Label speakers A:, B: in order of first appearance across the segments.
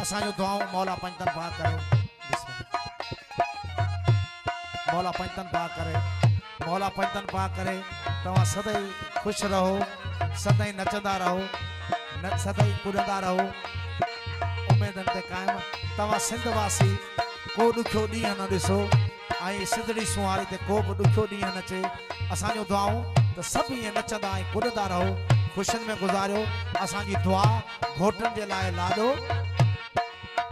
A: असांजो दुआऊं मौला पंजतन पाक करे। मौला पंजतन पाक करे, मौला पंजतन पाक करे। तव्हां सदाई खुश रहो, सदाई नचंदा रहो, सदाई कुॾंदा रहो, उमेदन ते कायम। तव्हां सिंध वासी को ॾुखियो ॾींहुं न ॾिसो ऐं सिंधड़ी सुवारी ते को बि ॾुखियो ॾींहुं न अचे। असांजो दुआऊं त सभु ईअं नचंदा ऐं कुॾंदा रहो, खुशियुनि में गुज़ारियो। असांजी दुआ घोटनि जे लाइ लाॾो।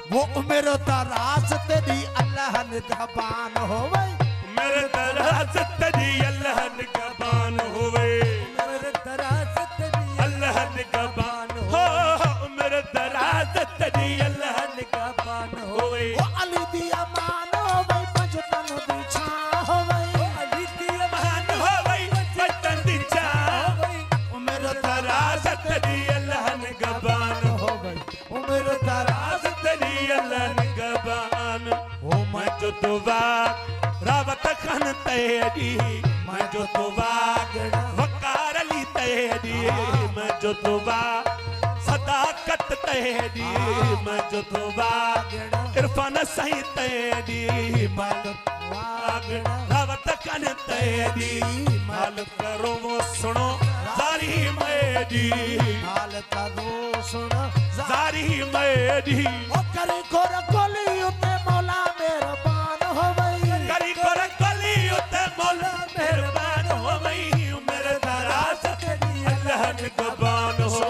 A: वो उम्र दराज तेरी अल्लाह निगहबान होवे,
B: उम्र दराज तेरी अल्लाह निगहबान होवे,
A: उम्र दराज तेरी
B: अल्लाह निगहबान हो, उम्र दराज तेरी अल्लाह निगहबान होवे।
A: वो अली दी अमान होवे, पंजतन दी छां होवे,
B: अली दी अमान होवे, पंजतन दी छां।
A: उम्र
B: दराज तेरी अल्लाह निगहबान
A: होवे, उम्र दराज
B: तेरी अल्लाह निगहबान। ओ मैं जो दुआ रावत खान तेरी, मैं जो दुआ वकार अली तेरी, मैं जो दुआ सदाकत तेरी, मैं जो दुआ इरफान सही तेरी, मैं जो दुआ रावत खान तेरी। माल करो वो सुनो जारी मेरी,
A: हाल करो सुन
B: जारी मेरी।
A: ओ करी गोर कोली उते मौला मेहरबान होवे,
B: करी गोर कोली उते मौला मेहरबान होवे। उम्र दराज तेरी अल्लाह निगहबान हो,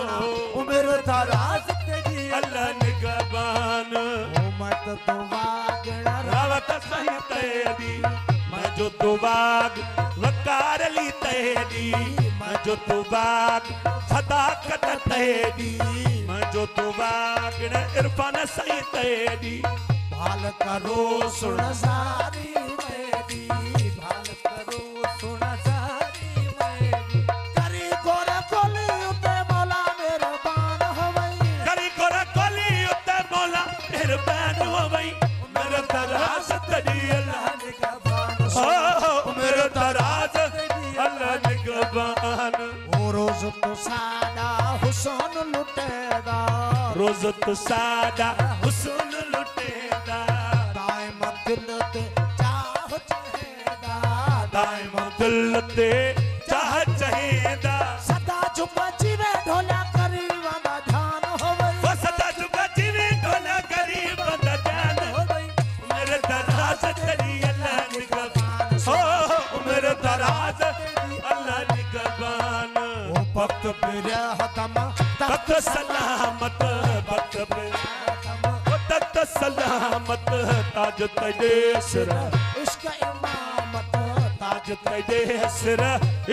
A: उम्र दराज तेरी
B: अल्लाह निगहबान।
A: ओ मत तो वागड़ा
B: रावत सही तेरी, मैं जो तू बाग वकार ली तेरी, मैं जो तू बाग सदाकत तेरी, मैं जो तू बाग इरफान सही तेरी।
A: भाल करो सुन जारी मेरी, भाल करो सुन जारी मेरी। करी गोर कोली उते मौला मेहरबान होवे,
B: करी गोर कोली उते मौला मेहरबान होवे। उम्र दराज तेरी अल्लाह
A: निगहबान
B: उम्र दराज अल्लाह निगहबान।
A: ओ रोज तो सादा हुसन लुटेगा,
B: रोज तो सादा हुस्न लुटेगा,
A: दाइम दिल ते चाह चहेगा,
B: दाइम दिल ते चाह चहेदा।
A: सदा चुप जीवे ढोला करी वादा ध्यान होवे,
B: वो सदा चुप जीवे ढोला करी वादा ध्यान होवे। उम्र दराज तेरी अल्लाह निगहबान हो, उम्र दराज अल्लाह निगहबान।
A: ओ वक्त पे हतम
B: तख्त सलामत, वक्त पे तख्त सलामत, ताज तेरे सिर
A: इश्क इमामत,
B: ताज तेरे सिर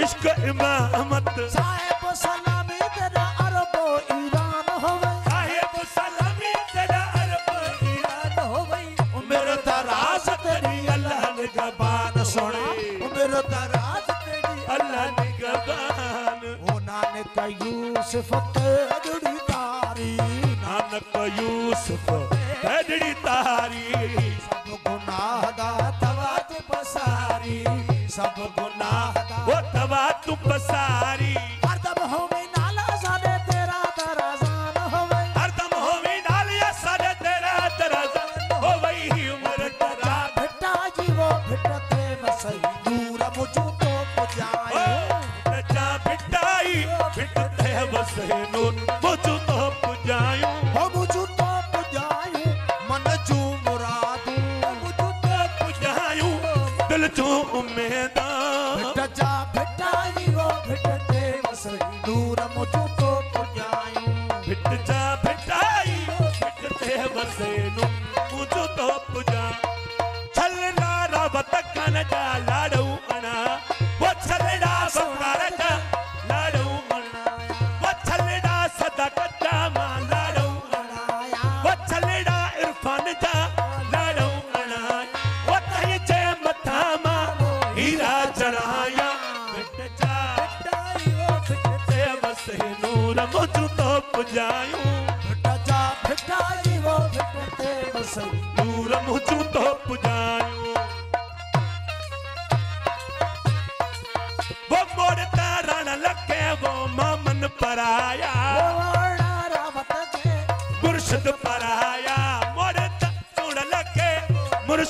B: इश्क इमामत।
A: साहिब सलामी तेरा अरब ईरान होवे,
B: साहिब सलामी तेरा अरब ईरान होवे। उम्र दराज तेरी अल्लाह निगहबान
A: सोना उम्र दराज तेरी
B: अल्लाह निगहबान।
A: ओ नानक यूसुफ तेरी तारी,
B: नानक यूसुफ तेरी तारी,
A: सब गुनाह दा तवा तू पसारी,
B: सब गुनाह वो तवा तू पसारी।
A: हरदम होवे नाला सारे तेरा दराजान होवे,
B: हरदम होवे नालिया सारे तेरा दराजान होवे। उम्र दराज
A: भिट्टा जीवो भिट्टते वसई, दूर मुझू तो पुजाए,
B: जा भिटाई भिटते वसे नूर मुझू तो पुजायूं,
A: हो मुझू तो पुजाए मन जू मुरादू,
B: मुझू तो पुजायूं दिल जो उम्मीदा।
A: भिट्टा जा भिट्टा जीवो भिट्टते वसई, दूर मुझू तो पुजाए,
B: भिट जा भिटाई भिटते वसे नूर मुझू तो पुजा। छलना रावत कन जा लाडू अना, वो छलना बंगार जा लाडू अना, वो छलना सदाकत जा मां लाडू अना, वो छलना इरफान जा लाडू अना, वो तई जे मथा मां हीरा चढ़ाया। भिट जा भिटाई वो भिटते वसे नूर मुझू तो पुजायूं,
A: भिट्टा जा भिट्टा जीवो भिट्टते वसई,
B: नूर मुझू तो पुजायूं। वो मोड़ता रण लगे वो मामन पराया,
A: ओ रावत के
B: मुर्शिद पराया,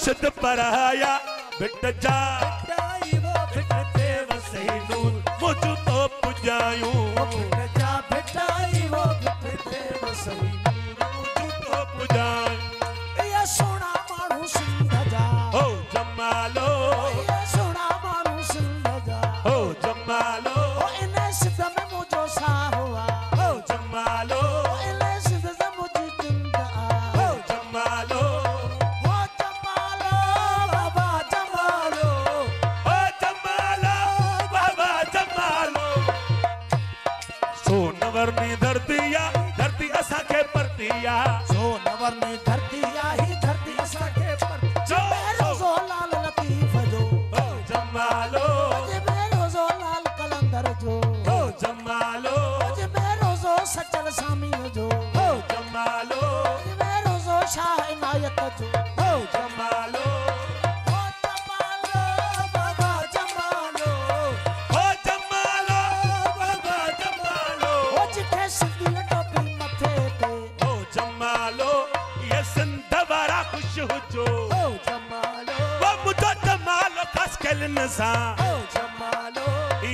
B: मुर्शिद पराया बिट जा भिटाई वो बिट ते वसई नून मुझ तो पुजायूं
A: बिट जा भिटाई वो बिट ते वसई
B: मुझ तो पुजायूं
A: ये सोना माण्हू सिंध जा
B: हो जमालो
A: ये सोना माण्हू सिंध जा
B: हो जमालो
A: ओ इन सिंध में मुझो सा हुआ
B: हो जमालो
A: ओ इन सिंध से मुझी जिंद आ
B: हो जमालो
A: हो जमालो बाबा जमालो
B: हो जमालो बाबा जमालो सोनवरनी धरती असा के परतिया
A: सोनवर में धरती आई धरती असांखे पर
B: जो
A: रोज़ो लाल लतीफ़ जो
B: हो जमालो
A: में रोज़ो लाल कलंदर जो
B: हो जमालो
A: में रोज़ो सचल सामी जो
B: हो जमालो
A: में रोज़ो शाह इनायत जो
B: हो जमालो
A: हो जमालो बाबा जमालो
B: हो जमालो बाबा जमालो
A: हो जिथे सिंधी टोपी मथे ते
B: हो जमालो ये सिंध वारा खुश हुजो
A: हो जमालो
B: वो मुझो जमालो खास केलिन सां
A: हो जमालो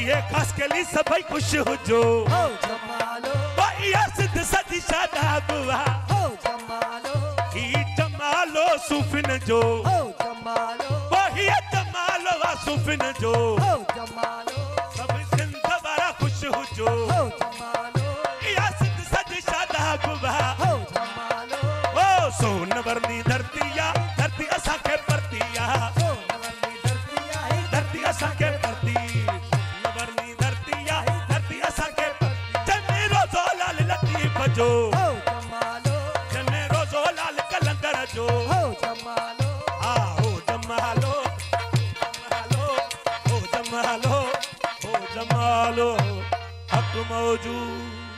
B: ये खास केली सभई खुश हुजो
A: हो जमालो
B: वो ये सिंध सजी शादाब वा
A: हो जमालो
B: ही जमालो सूफिन जो
A: हो जमालो
B: वो ही जमालो वा सूफिन जो
A: हो जमालो
B: सब सिंध वारा खुश हुजो
A: हो जमालो
B: ये सिंध सजी शादाब वा
A: हो जमालो
B: ओ सोनवरनी धरती असा के परतिया
A: हो नवरनी धरती आई
B: धरती असा के परती सोनवरनी धरती असा के परती जने रोज़ो लाल लतीफ़ जो
A: हो जमालो
B: जने रोज़ो लाल कलंदर जो
A: हो जमालो
B: आ हो जमालो जमालो हो जमालो हो जमालो हक मौजूद